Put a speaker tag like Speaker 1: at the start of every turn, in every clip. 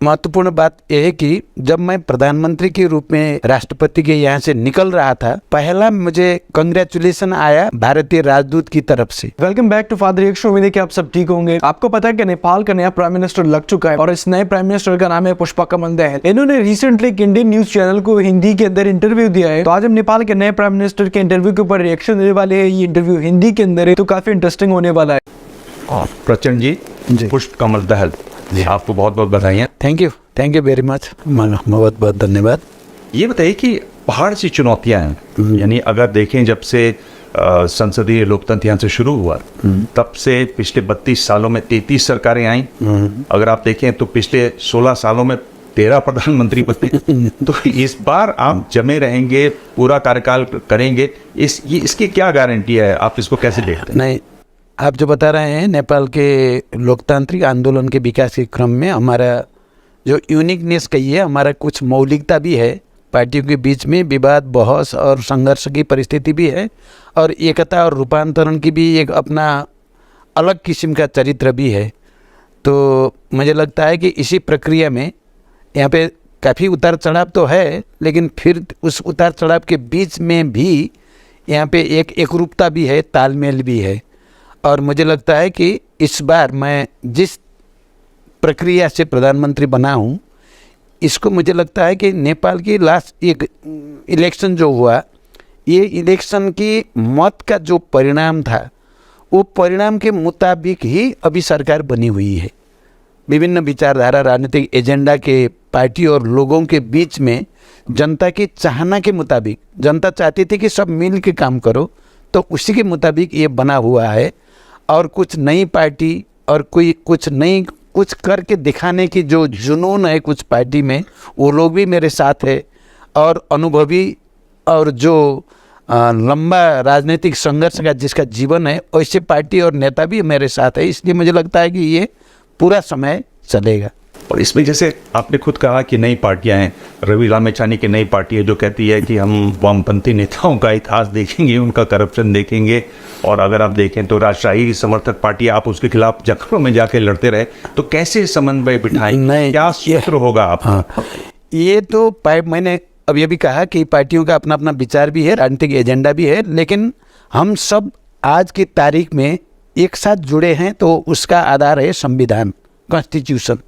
Speaker 1: महत्वपूर्ण बात यह है कि जब मैं प्रधानमंत्री के रूप में राष्ट्रपति के यहाँ से निकल रहा था, पहला मुझे कंग्रेचुलेशन आया भारतीय राजदूत की तरफ से।
Speaker 2: Welcome back to father reaction. उम्मीद है कि आप सब ठीक होंगे। आपको पता है कि नेपाल का नया प्राइम मिनिस्टर लग चुका है और इस नए प्राइम मिनिस्टर का नाम है पुष्पा कमल दहल। इन्होंने रिसेंटली एक इंडियन न्यूज चैनल को हिंदी के अंदर इंटरव्यू दिया है। तो आज हम नेपाल के नए प्राइम मिनिस्टर के इंटरव्यू के ऊपर रिएक्शन देने वाले हैं। ये इंटरव्यू हिंदी के अंदर है तो काफी इंटरेस्टिंग होने वाला है।
Speaker 3: प्रचंड जी, पुष्प कमल दहल जी, आपको बहुत बहुत बधाई।
Speaker 1: थैंक यू वेरी मच, बहुत बहुत धन्यवाद।
Speaker 3: ये बताइए कि पहाड़ सी चुनौतियां हैं, यानी अगर देखें जब से संसदीय लोकतंत्र यहाँ से शुरू हुआ तब से पिछले 32 सालों में 33 सरकारें आई। अगर आप देखें तो पिछले 16 सालों में 13 प्रधानमंत्री बने। तो इस बार आप जमे रहेंगे, पूरा कार्यकाल करेंगे, इसकी क्या गारंटी है? आप इसको कैसे देखते हैं?
Speaker 1: नहीं, आप जो बता रहे हैं, नेपाल के लोकतांत्रिक आंदोलन के विकास के क्रम में हमारा जो यूनिकनेस कहिए, हमारा कुछ मौलिकता भी है। पार्टियों के बीच में विवाद, बहस और संघर्ष की परिस्थिति भी है और एकता और रूपांतरण की भी एक अपना अलग किस्म का चरित्र भी है। तो मुझे लगता है कि इसी प्रक्रिया में यहाँ पे काफ़ी उतार चढ़ाव तो है, लेकिन फिर उस उतार चढ़ाव के बीच में भी यहाँ पे एक एकरूपता भी है, तालमेल भी है। और मुझे लगता है कि इस बार मैं जिस प्रक्रिया से प्रधानमंत्री बना हूँ, इसको मुझे लगता है कि नेपाल की लास्ट एक इलेक्शन जो हुआ, ये इलेक्शन की मत का जो परिणाम था, वो परिणाम के मुताबिक ही अभी सरकार बनी हुई है। विभिन्न विचारधारा, राजनीतिक एजेंडा के पार्टी और लोगों के बीच में जनता की चाहना के मुताबिक, जनता चाहती थी कि सब मिल के काम करो, तो उसी के मुताबिक ये बना हुआ है। और कुछ नई पार्टी और कुछ करके दिखाने की जो जुनून है कुछ पार्टी में, वो लोग भी मेरे साथ है। और अनुभवी और जो लंबा राजनीतिक संघर्ष का जिसका जीवन है, वैसे पार्टी और नेता भी मेरे साथ है। इसलिए मुझे लगता है कि ये पूरा समय चलेगा।
Speaker 3: और इसमें जैसे आपने खुद कहा कि नई पार्टियां हैं, रवि लामेछानी की नई पार्टी है जो कहती है कि हम वामपंथी नेताओं का इतिहास देखेंगे, उनका करप्शन देखेंगे। और अगर आप देखें तो राष्ट्रशाही समर्थक पार्टी, आप उसके खिलाफ जखनों में जाके लड़ते रहे, तो कैसे समन्वय बिठाएंगे? क्या सूत्र होगा आप?
Speaker 1: हाँ, ये तो मैंने अब ये भी कहा कि पार्टियों का अपना अपना विचार भी है, राजनीतिक एजेंडा भी है, लेकिन हम सब आज की तारीख में एक साथ जुड़े हैं। तो उसका आधार है संविधान, कॉन्स्टिट्यूशन।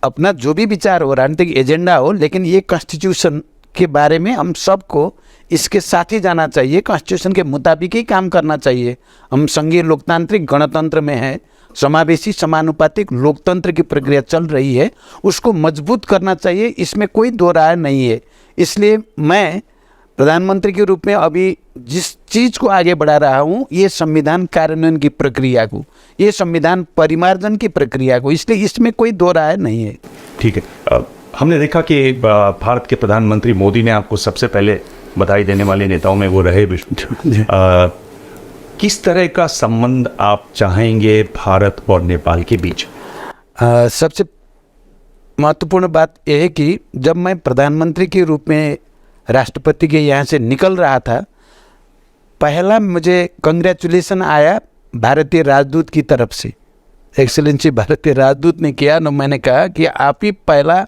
Speaker 1: अपना जो भी विचार हो, राजनीतिक एजेंडा हो, लेकिन ये कॉन्स्टिट्यूशन के बारे में हम सबको इसके साथ ही जाना चाहिए, कॉन्स्टिट्यूशन के मुताबिक ही काम करना चाहिए। हम संघीय लोकतांत्रिक गणतंत्र में हैं, समावेशी समानुपातिक लोकतंत्र की प्रक्रिया चल रही है, उसको मजबूत करना चाहिए, इसमें कोई दो राय नहीं है। इसलिए मैं प्रधानमंत्री के रूप में अभी जिस चीज़ को आगे बढ़ा रहा हूँ, ये संविधान कार्यान्वयन की प्रक्रिया को, ये संविधान परिमार्जन की प्रक्रिया को, इसलिए इसमें कोई दो राय नहीं है।
Speaker 3: ठीक है। हमने देखा कि भारत के प्रधानमंत्री मोदी ने आपको सबसे पहले बधाई देने वाले नेताओं में वो रहे विष्णु। किस तरह का संबंध आप चाहेंगे भारत और नेपाल के बीच?
Speaker 1: सबसे महत्वपूर्ण बात यह है कि जब मैं प्रधानमंत्री के रूप में राष्ट्रपति के यहाँ से निकल रहा था, पहला मुझे कंग्रेचुलेशन आया भारतीय राजदूत की तरफ से। एक्सेलेंसी भारतीय राजदूत ने किया, तो मैंने कहा कि आप ही पहला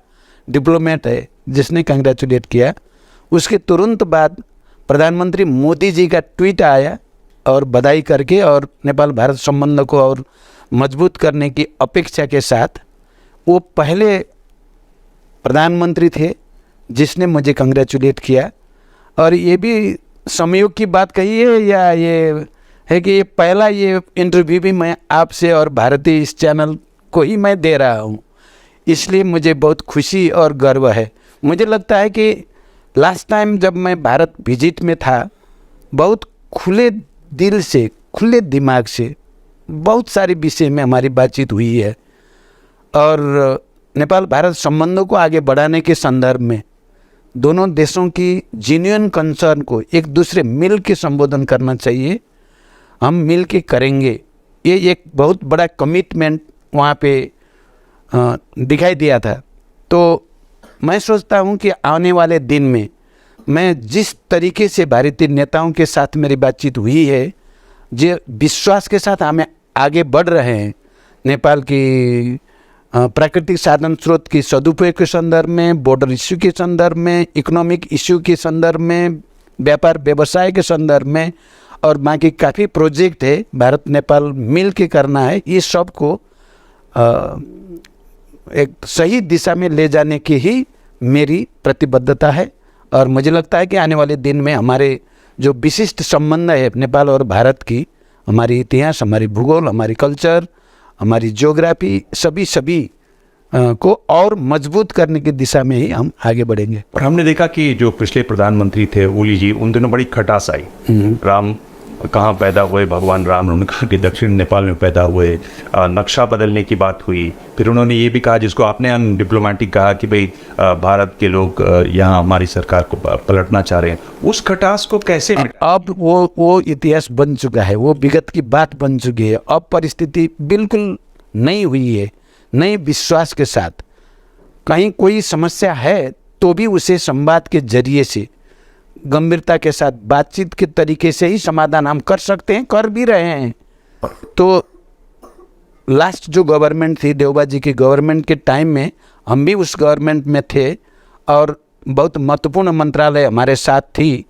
Speaker 1: डिप्लोमेट है जिसने कंग्रेचुलेट किया। उसके तुरंत बाद प्रधानमंत्री मोदी जी का ट्वीट आया और बधाई करके, और नेपाल भारत संबंध को और मजबूत करने की अपेक्षा के साथ वो पहले प्रधानमंत्री थे जिसने मुझे कंग्रेचुलेट किया। और ये भी संयोग की बात कही है या ये है कि ये पहला ये इंटरव्यू भी मैं आपसे और भारतीय इस चैनल को ही मैं दे रहा हूँ, इसलिए मुझे बहुत खुशी और गर्व है। मुझे लगता है कि लास्ट टाइम जब मैं भारत विजिट में था, बहुत खुले दिल से, खुले दिमाग से बहुत सारे विषय में हमारी बातचीत हुई है। और नेपाल भारत संबंधों को आगे बढ़ाने के संदर्भ में दोनों देशों की जेन्युइन कंसर्न को एक दूसरे मिल के संबोधन करना चाहिए। हम मिल के करेंगे, ये एक बहुत बड़ा कमिटमेंट वहाँ पे दिखाई दिया था। तो मैं सोचता हूँ कि आने वाले दिन में मैं जिस तरीके से भारतीय नेताओं के साथ मेरी बातचीत हुई है, जो विश्वास के साथ हमें आगे बढ़ रहे हैं नेपाल की प्राकृतिक साधन स्रोत की सदुपयोग के संदर्भ में, बॉर्डर इश्यू के संदर्भ में, इकोनॉमिक इश्यू के संदर्भ में, व्यापार व्यवसाय के संदर्भ में, और बाकी काफ़ी प्रोजेक्ट है भारत नेपाल मिल के करना है। ये सब को एक सही दिशा में ले जाने की ही मेरी प्रतिबद्धता है। और मुझे लगता है कि आने वाले दिन में हमारे जो विशिष्ट संबंध है नेपाल और भारत की, हमारी इतिहास, हमारी भूगोल, हमारी कल्चर, हमारी ज्योग्राफी, सभी को और मजबूत करने की दिशा में ही हम आगे बढ़ेंगे।
Speaker 3: और हमने देखा कि जो पिछले प्रधानमंत्री थे ओली जी, उन दिनों बड़ी खटास आई। राम कहाँ पैदा हुए, भगवान राम, उन्होंने कहा कि दक्षिण नेपाल में पैदा हुए। नक्शा बदलने की बात हुई। फिर उन्होंने ये भी कहा, जिसको आपने अनडिप्लोमेटिक कहा, कि भाई भारत के लोग यहाँ हमारी सरकार को पलटना चाह रहे हैं। उस खटास को कैसे
Speaker 1: अब वो इतिहास बन चुका है, वो विगत की बात बन चुकी है। अब परिस्थिति बिल्कुल नई हुई है, नए विश्वास के साथ। कहीं कोई समस्या है तो भी उसे संवाद के जरिए से, गंभीरता के साथ, बातचीत के तरीके से ही समाधान हम कर सकते हैं, कर भी रहे हैं। तो लास्ट जो गवर्नमेंट थी, देवबा जी की गवर्नमेंट के टाइम में हम भी उस गवर्नमेंट में थे और बहुत महत्वपूर्ण मंत्रालय हमारे साथ थी।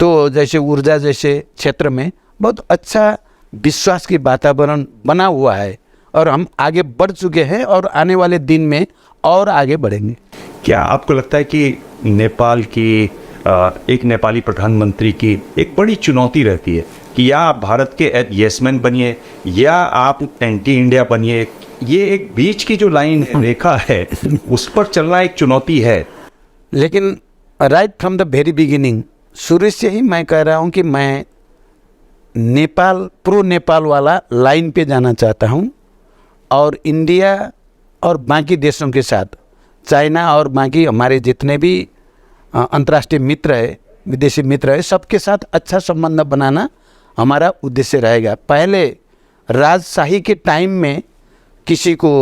Speaker 1: तो जैसे ऊर्जा जैसे क्षेत्र में बहुत अच्छा विश्वास की वातावरण बना हुआ है और हम आगे बढ़ चुके हैं और आने वाले दिन में और आगे बढ़ेंगे।
Speaker 3: क्या आपको लगता है कि नेपाल की एक नेपाली प्रधानमंत्री की एक बड़ी चुनौती रहती है कि या आप भारत के येसमैन बनिए या आप एंटी इंडिया बनिए? ये एक बीच की जो लाइन है, रेखा है, उस पर चलना एक चुनौती है।
Speaker 1: लेकिन right from the very beginning, शुरू से ही मैं कह रहा हूँ कि मैं नेपाल, प्रो नेपाल वाला लाइन पे जाना चाहता हूँ और इंडिया और बाकी देशों के साथ, चाइना और बाकी हमारे जितने भी अंतर्राष्ट्रीय मित्र है, विदेशी मित्र है, सबके साथ अच्छा संबंध बनाना हमारा उद्देश्य रहेगा। पहले राजशाही के टाइम में किसी को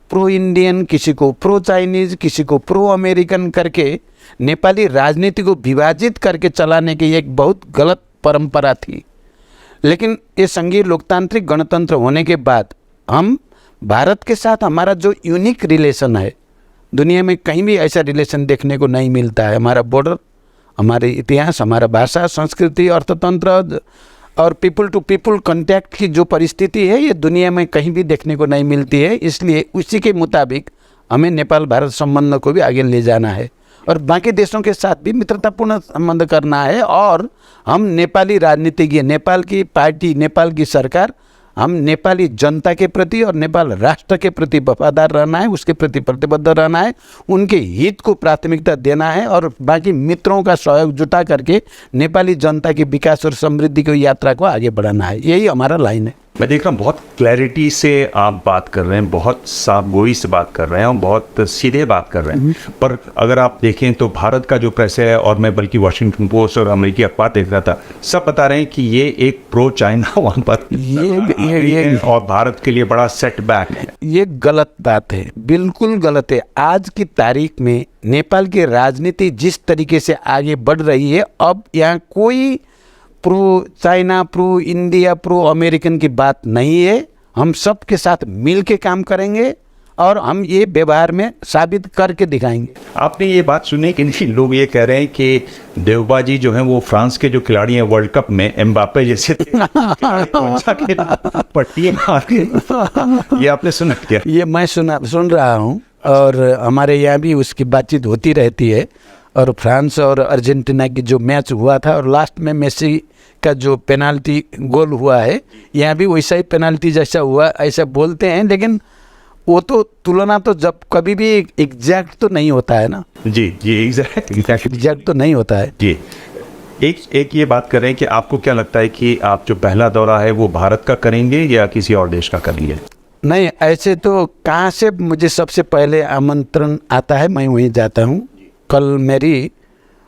Speaker 1: प्रो इंडियन, किसी को प्रो चाइनीज़, किसी को प्रो अमेरिकन करके नेपाली राजनीति को विभाजित करके चलाने की एक बहुत गलत परंपरा थी। लेकिन ये संघीय लोकतांत्रिक गणतंत्र होने के बाद हम भारत के साथ हमारा जो यूनिक रिलेशन है, दुनिया में कहीं भी ऐसा रिलेशन देखने को नहीं मिलता है। हमारा बॉर्डर, हमारे इतिहास, हमारा भाषा, संस्कृति, अर्थतंत्र और पीपल टू पीपल कांटेक्ट की जो परिस्थिति है, ये दुनिया में कहीं भी देखने को नहीं मिलती है। इसलिए उसी के मुताबिक हमें नेपाल भारत संबंध को भी आगे ले जाना है और बाकी देशों के साथ भी मित्रतापूर्ण संबंध करना है। और हम नेपाली राजनीतिज्ञ, नेपाल की पार्टी, नेपाल की सरकार, हम नेपाली जनता के प्रति और नेपाल राष्ट्र के प्रति वफादार रहना है, उसके प्रति प्रतिबद्ध रहना है, उनके हित को प्राथमिकता देना है और बाकी मित्रों का सहयोग जुटा करके नेपाली जनता की विकास और समृद्धि की यात्रा को आगे बढ़ाना है। यही हमारा लाइन है।
Speaker 3: मैं देख रहा हूँ बहुत क्लैरिटी से आप बात कर रहे हैं, बहुत साफगोई से बात कर रहे हैं और बहुत सीधे बात कर रहे हैं। पर अगर आप देखें तो भारत का जो प्रेस है, और मैं बल्कि वॉशिंगटन पोस्ट और अमेरिकी अखबार देख रहा था, सब बता रहे हैं कि ये एक प्रो चाइना वहाँ पर ये और भारत के लिए बड़ा सेटबैक है।
Speaker 1: ये गलत बात है, बिल्कुल गलत है। आज की तारीख में नेपाल की राजनीति जिस तरीके से आगे बढ़ रही है, अब यहाँ कोई pro China, pro India, pro American की बात नहीं है। हम सब के साथ मिल के काम करेंगे और हम ये व्यवहार में साबित करके दिखाएंगे।
Speaker 3: आपने ये बात सुनी कि नहीं, लोग ये कह रहे हैं कि देवबा जी जो हैं वो फ्रांस के जो खिलाड़ी हैं वर्ल्ड कप में, एम्बापे जैसे पट्टी मार के। ये आपने सुना क्या?
Speaker 1: ये मैं सुन रहा हूँ और हमारे यहाँ भी उसकी बातचीत होती रहती है। और फ्रांस और अर्जेंटीना की जो मैच हुआ था और लास्ट में मेसी का जो पेनाल्टी गोल हुआ है, यहाँ भी वैसा ही पेनाल्टी जैसा हुआ ऐसा बोलते हैं। लेकिन वो तो तुलना तो जब कभी भी एग्जैक्ट तो नहीं होता है ना।
Speaker 3: जी जी,
Speaker 1: एग्जैक्ट तो नहीं होता है
Speaker 3: जी। एक ये बात कर रहे हैं कि आपको क्या लगता है कि आप जो पहला दौरा है वो भारत का करेंगे या किसी और देश का करेंगे?
Speaker 1: नहीं, ऐसे तो कहाँ से मुझे सबसे पहले आमंत्रण आता है मैं वहीं जाता हूँ। कल मेरी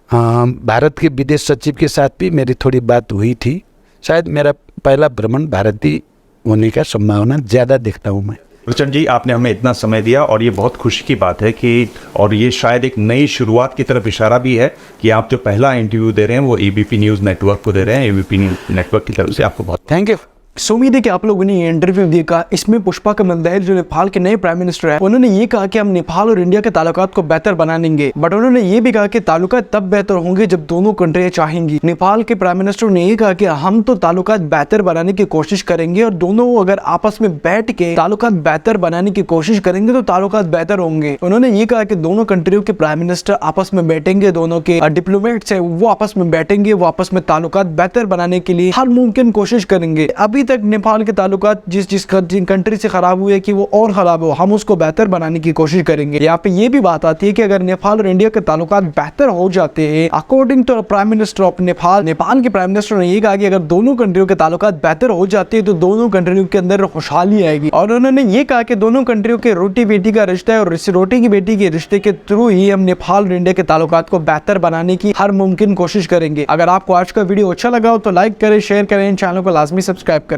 Speaker 1: भारत के विदेश सचिव के साथ भी मेरी थोड़ी बात हुई थी। शायद मेरा पहला भ्रमण भारतीय होने का संभावना ज़्यादा देखता हूँ मैं।
Speaker 3: प्रचंड जी, आपने हमें इतना समय दिया और ये बहुत खुशी की बात है कि, और ये शायद एक नई शुरुआत की तरफ इशारा भी है कि आप जो पहला इंटरव्यू दे रहे हैं वो एबीपी न्यूज़ नेटवर्क को दे रहे हैं। एबीपी न्यूज़ नेटवर्क की तरफ से आपको बहुत
Speaker 1: थैंक यू।
Speaker 2: सो उम्मीद है कि आप लोगों ने ये इंटरव्यू देखा। इसमें पुष्पा कमल दहल जो नेपाल के नए प्राइम मिनिस्टर है, उन्होंने ये कहा कि हम नेपाल और इंडिया के ताल्लुकात को बेहतर बनाएंगे, बट उन्होंने ये भी कहा कि ताल्लुकात तब बेहतर होंगे जब दोनों कंट्रियां चाहेंगी। नेपाल के प्राइम मिनिस्टर ने ये कहा कि हम तो ताल्लुकात बेहतर बनाने की कोशिश करेंगे और दोनों अगर आपस में बैठ के ताल्लुकात बेहतर बनाने की कोशिश करेंगे तो ताल्लुकात बेहतर होंगे। उन्होंने ये कहा कि दोनों कंट्रियों के प्राइम मिनिस्टर आपस में बैठेंगे, दोनों के डिप्लोमेट्स है वो आपस में बैठेंगे, वो आपस में ताल्लुकात बेहतर बनाने के लिए हर मुमकिन कोशिश करेंगे। अभी तक नेपाल के ताल्लुकात जिस कंट्री से खराब हुए कि वो और खराब हो, हम उसको बेहतर बनाने की कोशिश करेंगे। यहाँ पे ये भी बात आती है कि अगर नेपाल और इंडिया के ताल्लुकात बेहतर हो जाते हैं, according to prime minister of Nepal के प्राइम मिनिस्टर ने ये कहा कि अगर दोनों कंट्रियों के ताल्लुकात बेहतर हो जाते हैं तो दोनों कंट्रियों के अंदर खुशहाली आएगी। और उन्होंने ये कहा कि दोनों कंट्रियों के रोटी बेटी का रिश्ता है और रोटी की बेटी के रिश्ते के थ्रू ही हम नेपाल और इंडिया के ताल्लुकात को बेहतर बनाने की हर मुमकिन कोशिश करेंगे। अगर आपको आज का वीडियो अच्छा लगा हो तो लाइक करें, शेयर करें, चैनल को लाजमी सब्सक्राइब करें।